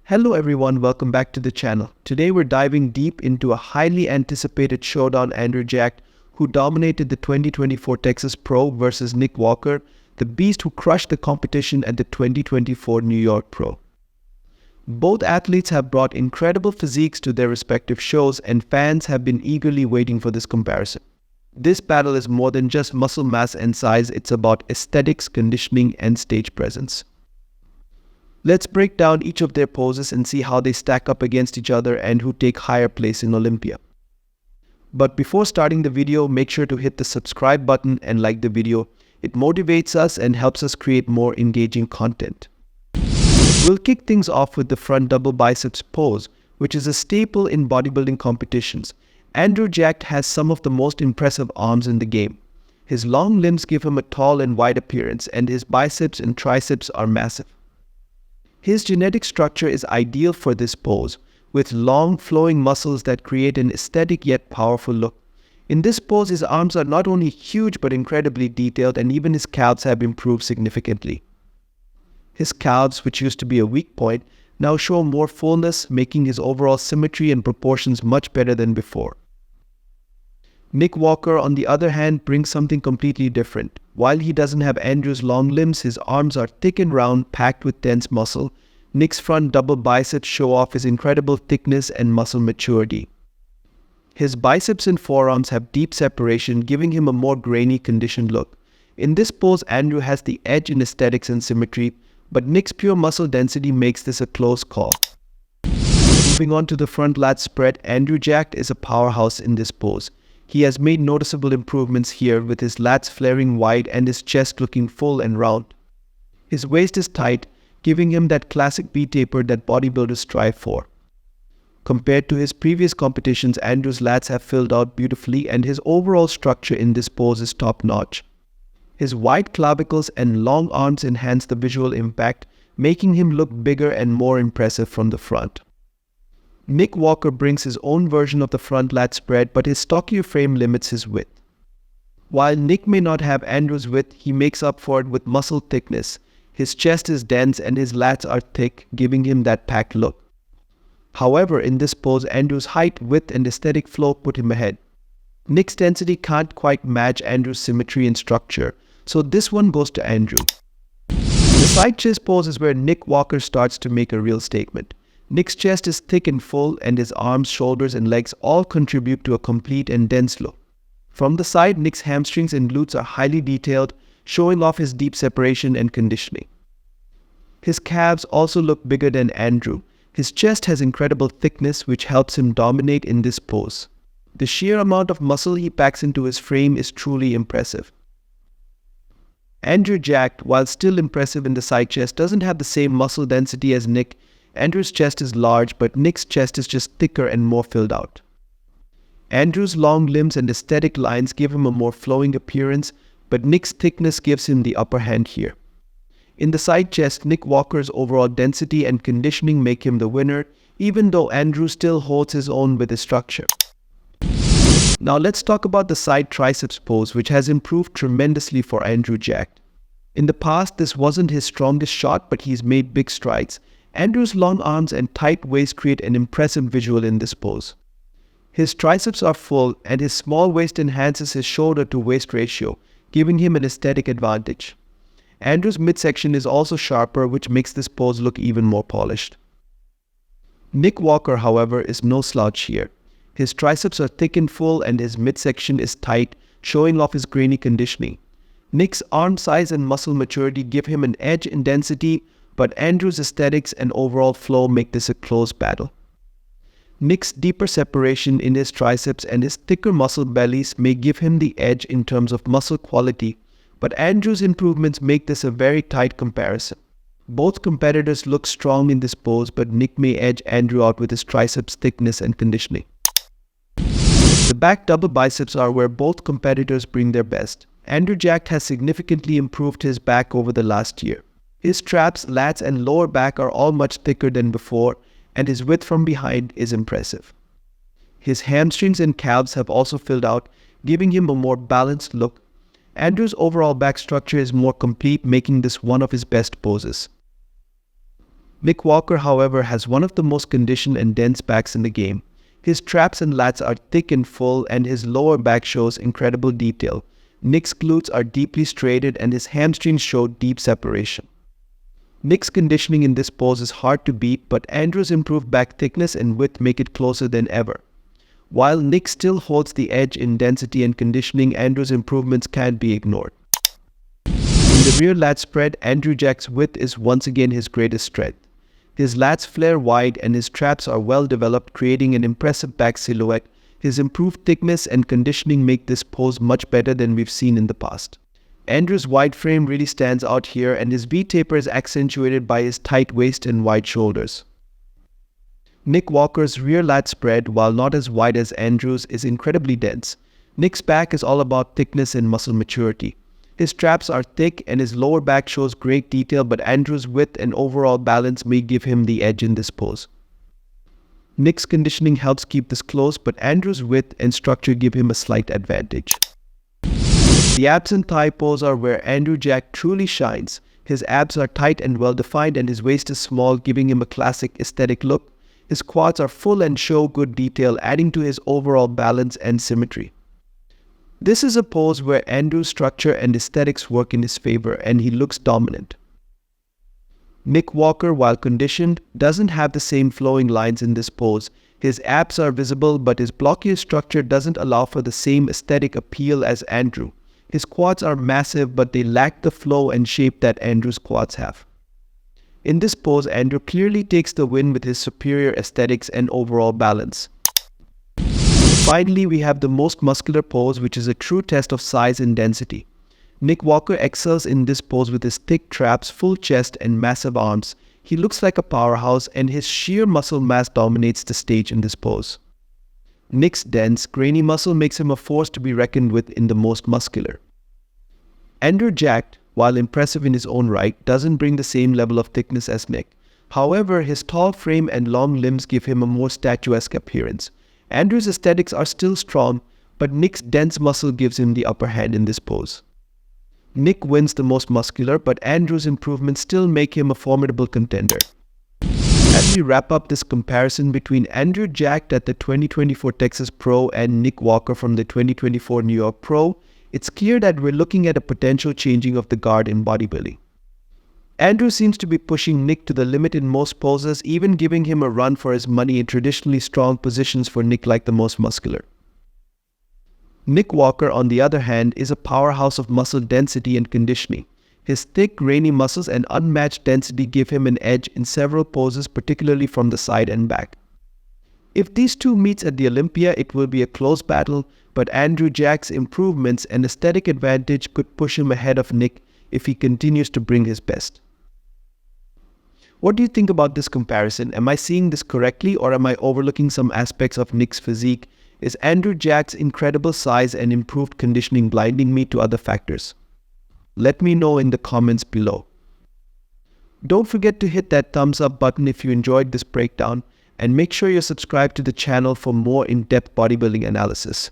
Hello everyone, welcome back to the channel. Today we're diving deep into a highly anticipated showdown. Andrew Jacked, who dominated the 2024 Texas Pro versus Nick Walker, the beast who crushed the competition at the 2024 New York Pro. Both athletes have brought incredible physiques to their respective shows, and fans have been eagerly waiting for this comparison. This battle is more than just muscle mass and size, it's about aesthetics, conditioning, and stage presence. Let's break down each of their poses and see how they stack up against each other and who take higher place in Olympia. But before starting the video, make sure to hit the subscribe button and like the video. It motivates us and helps us create more engaging content. We'll kick things off with the front double biceps pose, which is a staple in bodybuilding competitions. Andrew Jacked has some of the most impressive arms in the game. His long limbs give him a tall and wide appearance, and his biceps and triceps are massive. His genetic structure is ideal for this pose, with long flowing muscles that create an aesthetic yet powerful look. In this pose, his arms are not only huge but incredibly detailed, and even his calves have improved significantly. His calves, which used to be a weak point, now show more fullness, making his overall symmetry and proportions much better than before. Nick Walker, on the other hand, brings something completely different. While he doesn't have Andrew's long limbs, his arms are thick and round, packed with dense muscle. Nick's front double biceps show off his incredible thickness and muscle maturity. His biceps and forearms have deep separation, giving him a more grainy, conditioned look. In this pose, Andrew has the edge in aesthetics and symmetry, but Nick's pure muscle density makes this a close call. Moving on to the front lat spread, Andrew Jacked is a powerhouse in this pose. He has made noticeable improvements here, with his lats flaring wide and his chest looking full and round. His waist is tight, giving him that classic V-taper that bodybuilders strive for. Compared to his previous competitions, Andrew's lats have filled out beautifully, and his overall structure in this pose is top-notch. His wide clavicles and long arms enhance the visual impact, making him look bigger and more impressive from the front. Nick Walker brings his own version of the front lat spread, but his stockier frame limits his width. While Nick may not have Andrew's width, he makes up for it with muscle thickness. His chest is dense and his lats are thick, giving him that packed look. However, in this pose, Andrew's height, width, and aesthetic flow put him ahead. Nick's density can't quite match Andrew's symmetry and structure, so this one goes to Andrew. The side chest pose is where Nick Walker starts to make a real statement. Nick's chest is thick and full, and his arms, shoulders, and legs all contribute to a complete and dense look. From the side, Nick's hamstrings and glutes are highly detailed, showing off his deep separation and conditioning. His calves also look bigger than Andrew. His chest has incredible thickness, which helps him dominate in this pose. The sheer amount of muscle he packs into his frame is truly impressive. Andrew Jacked, while still impressive in the side chest, doesn't have the same muscle density as Nick. Andrew's chest is large, but Nick's chest is just thicker and more filled out. Andrew's long limbs and aesthetic lines give him a more flowing appearance, but Nick's thickness gives him the upper hand here. In the side chest, Nick Walker's overall density and conditioning make him the winner, even though Andrew still holds his own with his structure. Now let's talk about the side triceps pose, which has improved tremendously for Andrew Jacked. In the past, this wasn't his strongest shot, but he's made big strides. Andrew's long arms and tight waist create an impressive visual in this pose. His triceps are full, and his small waist enhances his shoulder-to-waist ratio, giving him an aesthetic advantage. Andrew's midsection is also sharper, which makes this pose look even more polished. Nick Walker, however, is no slouch here. His triceps are thick and full, and his midsection is tight, showing off his grainy conditioning. Nick's arm size and muscle maturity give him an edge in density, but Andrew's aesthetics and overall flow make this a close battle. Nick's deeper separation in his triceps and his thicker muscle bellies may give him the edge in terms of muscle quality, but Andrew's improvements make this a very tight comparison. Both competitors look strong in this pose, but Nick may edge Andrew out with his triceps thickness and conditioning. The back double biceps are where both competitors bring their best. Andrew Jacked has significantly improved his back over the last year. His traps, lats, and lower back are all much thicker than before, and his width from behind is impressive. His hamstrings and calves have also filled out, giving him a more balanced look. Andrew's overall back structure is more complete, making this one of his best poses. Nick Walker, however, has one of the most conditioned and dense backs in the game. His traps and lats are thick and full, and his lower back shows incredible detail. Nick's glutes are deeply striated and his hamstrings show deep separation. Nick's conditioning in this pose is hard to beat, but Andrew's improved back thickness and width make it closer than ever. While Nick still holds the edge in density and conditioning, Andrew's improvements can't be ignored. In the rear lat spread, Andrew Jack's width is once again his greatest strength. His lats flare wide and his traps are well developed, creating an impressive back silhouette. His improved thickness and conditioning make this pose much better than we've seen in the past. Andrew's wide frame really stands out here, and his V-taper is accentuated by his tight waist and wide shoulders. Nick Walker's rear lat spread, while not as wide as Andrew's, is incredibly dense. Nick's back is all about thickness and muscle maturity. His traps are thick and his lower back shows great detail, but Andrew's width and overall balance may give him the edge in this pose. Nick's conditioning helps keep this close, but Andrew's width and structure give him a slight advantage. The abs and thigh pose are where Andrew Jack truly shines. His abs are tight and well defined and his waist is small, giving him a classic aesthetic look. His quads are full and show good detail, adding to his overall balance and symmetry. This is a pose where Andrew's structure and aesthetics work in his favor and he looks dominant. Nick Walker, while conditioned, doesn't have the same flowing lines in this pose. His abs are visible, but his blockier structure doesn't allow for the same aesthetic appeal as Andrew. His quads are massive, but they lack the flow and shape that Andrew's quads have. In this pose, Andrew clearly takes the win with his superior aesthetics and overall balance. Finally, we have the most muscular pose, which is a true test of size and density. Nick Walker excels in this pose with his thick traps, full chest, and massive arms. He looks like a powerhouse, and his sheer muscle mass dominates the stage in this pose. Nick's dense, grainy muscle makes him a force to be reckoned with in the most muscular. Andrew Jack, while impressive in his own right, doesn't bring the same level of thickness as Nick. However, his tall frame and long limbs give him a more statuesque appearance. Andrew's aesthetics are still strong, but Nick's dense muscle gives him the upper hand in this pose. Nick wins the most muscular, but Andrew's improvements still make him a formidable contender. As we wrap up this comparison between Andrew Jack at the 2024 Texas Pro and Nick Walker from the 2024 New York Pro, it's clear that we're looking at a potential changing of the guard in bodybuilding. Andrew seems to be pushing Nick to the limit in most poses, even giving him a run for his money in traditionally strong positions for Nick like the most muscular. Nick Walker, on the other hand, is a powerhouse of muscle density and conditioning. His thick, grainy muscles and unmatched density give him an edge in several poses, particularly from the side and back. If these two meet at the Olympia, it will be a close battle, but Andrew Jack's improvements and aesthetic advantage could push him ahead of Nick if he continues to bring his best. What do you think about this comparison? Am I seeing this correctly, or am I overlooking some aspects of Nick's physique? Is Andrew Jack's incredible size and improved conditioning blinding me to other factors? Let me know in the comments below. Don't forget to hit that thumbs up button if you enjoyed this breakdown, and make sure you're subscribed to the channel for more in-depth bodybuilding analysis.